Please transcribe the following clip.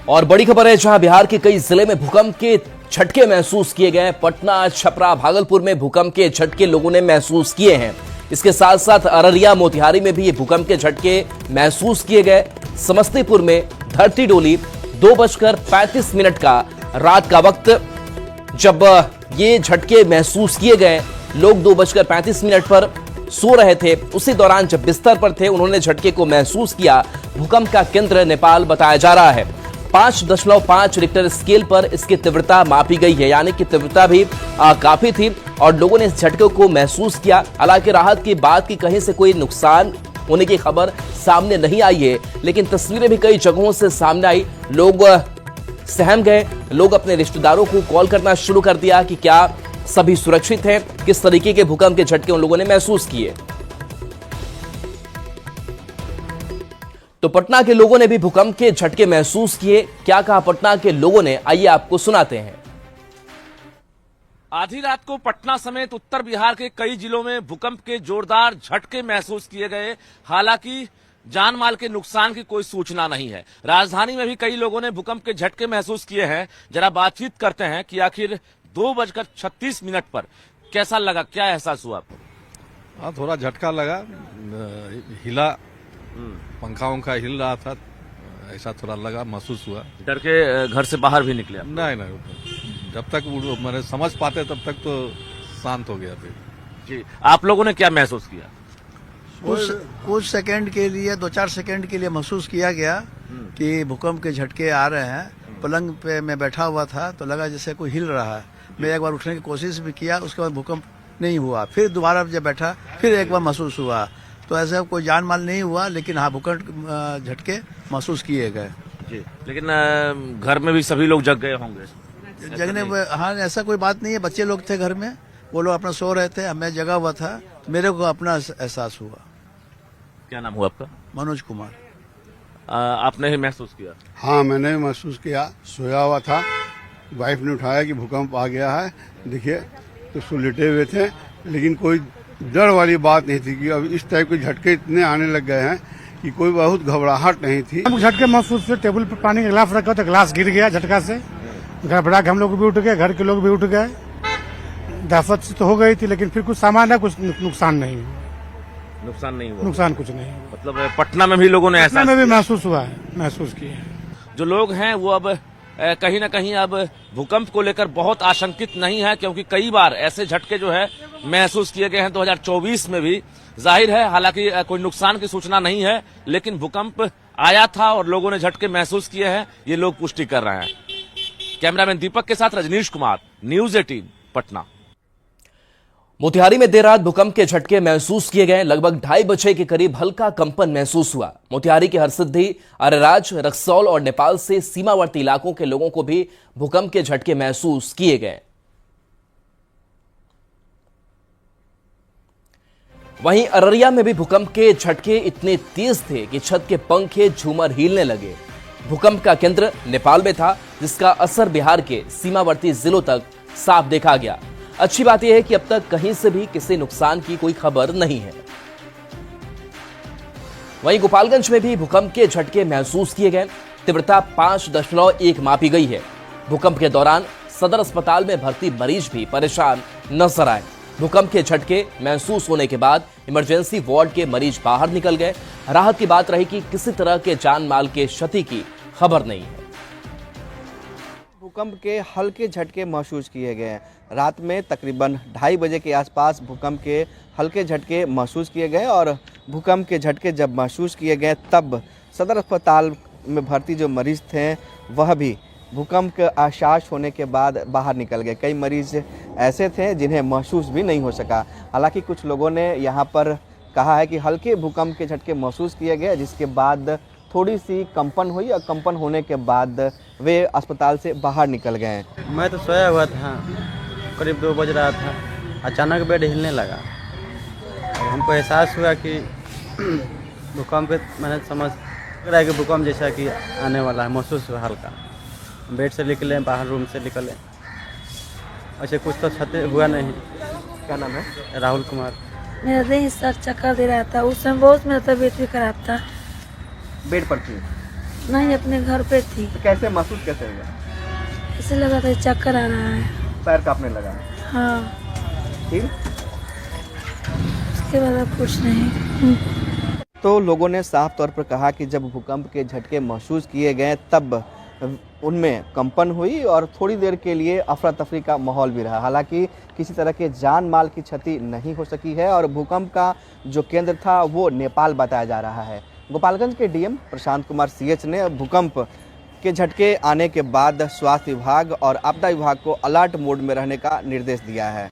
और बड़ी खबर है, जहां बिहार के कई जिले में भूकंप के झटके महसूस किए गए। पटना, छपरा, भागलपुर में भूकंप के झटके लोगों ने महसूस किए हैं। इसके साथ साथ अररिया, मोतिहारी में भी ये भूकंप के झटके महसूस किए गए। समस्तीपुर में धरती डोली 2:35 का रात का वक्त जब ये झटके महसूस किए गए। लोग 2:35 पर सो रहे थे। उसी दौरान जब बिस्तर पर थे, उन्होंने झटके को महसूस किया। भूकंप का केंद्र नेपाल बताया जा रहा है। 5.5 रिक्टर स्केल पर इसकी तीव्रता मापी गई है, यानी कि तीव्रता भी काफी थी और लोगों ने इस झटके को महसूस किया। हालांकि राहत की बात की कहीं से कोई नुकसान होने की खबर सामने नहीं आई है, लेकिन तस्वीरें भी कई जगहों से सामने आई। लोग सहम गए। लोग अपने रिश्तेदारों को कॉल करना शुरू कर दिया कि क्या सभी सुरक्षित हैं, किस तरीके के भूकंप के झटके उन लोगों ने महसूस किए। तो पटना के लोगों ने भी भूकंप के झटके महसूस किए। क्या कहा पटना के लोगों ने, आइए आपको सुनाते हैं। आधी रात को पटना समेत उत्तर बिहार के कई जिलों में भूकंप के जोरदार झटके महसूस किए गए। हालांकि जान माल के नुकसान की कोई सूचना नहीं है। राजधानी में भी कई लोगों ने भूकंप के झटके महसूस किए हैं। जरा बातचीत करते हैं कि आखिर 2:36 पर कैसा लगा, क्या एहसास हुआ आपको? हाँ, थोड़ा झटका लगा, हिला, पंखा वंखा हिल रहा था, ऐसा थोड़ा लगा, महसूस हुआ। डर के घर से बाहर भी निकले? नहीं, जब तक मैंने समझ पाते तब तक तो शांत हो गया थे। जी, आप लोगों ने क्या महसूस किया? कुछ सेकंड के लिए, 2-4 सेकंड के लिए महसूस किया गया कि भूकंप के झटके आ रहे हैं। पलंग पे मैं बैठा हुआ था तो लगा जैसे कोई हिल रहा है। मैं एक बार उठने की कोशिश भी किया, उसके बाद भूकंप नहीं हुआ। फिर दोबारा जब बैठा, फिर एक बार महसूस हुआ। तो ऐसा कोई जान माल नहीं हुआ, लेकिन हाँ, भूकंप झटके महसूस किए गए। जी, लेकिन घर में भी सभी लोग जग गए होंगे? जगने में हाँ, ऐसा कोई बात नहीं है। बच्चे लोग थे घर में, वो लोग अपना सो रहे थे, मैं जगा हुआ था। मेरे को अपना एहसास हुआ। क्या नाम हुआ आपका? मनोज कुमार। आपने ही महसूस किया? हाँ, मैंने भी महसूस किया। सोया हुआ था, वाइफ ने उठाया कि भूकंप आ गया है, देखिए, तो सो लेटे हुए थे। लेकिन कोई डर वाली बात नहीं थी कि अब इस टाइप के झटके इतने आने लग गए हैं कि कोई बहुत घबराहट नहीं थी। झटके महसूस हुए। टेबल पर पानी का गिलास रखा तो गिलास गिर गया झटका से। घबरा के हम लोग भी उठ गए, घर के लोग भी उठ गए। दहशत से तो हो गई थी, लेकिन फिर कुछ सामान है, कुछ नुकसान नहीं हुआ। नुकसान कुछ नहीं। मतलब पटना में भी लोगों ने पटना में भी महसूस हुआ है, महसूस किए हैं। जो लोग हैं वो अब कहीं ना कहीं अब भूकंप को लेकर बहुत आशंकित नहीं है, क्योंकि कई बार ऐसे झटके जो है महसूस किए गए हैं 2024 में भी। जाहिर है, हालांकि कोई नुकसान की सूचना नहीं है, लेकिन भूकंप आया था और लोगों ने झटके महसूस किए हैं, ये लोग पुष्टि कर रहे हैं। कैमरामैन दीपक के साथ रजनीश कुमार, न्यूज 18 पटना। मोतिहारी में देर रात भूकंप के झटके महसूस किए गए। लगभग 2:30 बजे के करीब हल्का कंपन महसूस हुआ। मोतिहारी की हरसिद्धि, अरेराज, रक्सौल और नेपाल से सीमावर्ती इलाकों के लोगों को भी भूकंप के झटके महसूस किए गए। वहीं अररिया में भी भूकंप के झटके इतने तेज थे कि छत के पंखे, झूमर हिलने लगे। भूकंप का केंद्र नेपाल में था, जिसका असर बिहार के सीमावर्ती जिलों तक साफ देखा गया। अच्छी बात यह है कि अब तक कहीं से भी किसी नुकसान की कोई खबर नहीं है। वहीं गोपालगंज में भी भूकंप के झटके महसूस किए गए। तीव्रता 5.1 मापी गई है। भूकंप के दौरान सदर अस्पताल में भर्ती मरीज भी परेशान नजर आए। भूकंप के झटके महसूस होने के बाद इमरजेंसी वार्ड के मरीज बाहर निकल गए। राहत की बात रही कि किसी तरह के जान माल के क्षति की खबर नहीं है। भूकंप के हल्के झटके महसूस किए गए हैं। रात में तकरीबन 2:30 बजे के आसपास भूकंप के हल्के झटके महसूस किए गए और भूकंप के झटके जब महसूस किए गए तब सदर अस्पताल में भर्ती जो मरीज थे वह भी भूकंप के आशाश होने के बाद बाहर निकल गए। कई मरीज ऐसे थे जिन्हें महसूस भी नहीं हो सका। हालांकि कुछ लोगों ने यहाँ पर कहा है कि हल्के भूकंप के झटके महसूस किए गए, जिसके बाद थोड़ी सी कंपन हुई और कंपन होने के बाद वे अस्पताल से बाहर निकल गए। मैं तो सोया हुआ था, करीब 2 बज रहा था। अचानक बेड हिलने लगा। हमको एहसास हुआ कि भूकंप, मैंने समझ रहा है कि भूकंप जैसा कि आने वाला है, महसूस हुआ हल्का। बेड से निकले, बाहर रूम से निकले, ऐसे कुछ तो क्षति हुआ नहीं। क्या नाम है? राहुल कुमार। मेरा देह सर चक्कर दे रहा था, उस समय बहुत मेरा तबीयत भी खराब था। बेड पर थी? नहीं, अपने घर पे थी। तो कैसे महसूस कैसे हुआ? ऐसे लगा था चक्कर आ रहा है। पैर कांपने लगा? हाँ, फिर उसके बाद अब कुछ नहीं। तो लोगों ने साफ तौर पर कहा कि जब भूकंप के झटके महसूस किए गए तब उनमें कंपन हुई और थोड़ी देर के लिए अफरा तफरी का माहौल भी रहा। हालांकि किसी तरह के जान माल की क्षति नहीं हो सकी है और भूकंप का जो केंद्र था वो नेपाल बताया जा रहा है। गोपालगंज के डीएम प्रशांत कुमार सीएच ने भूकंप के झटके आने के बाद स्वास्थ्य विभाग और आपदा विभाग को अलर्ट मोड में रहने का निर्देश दिया है।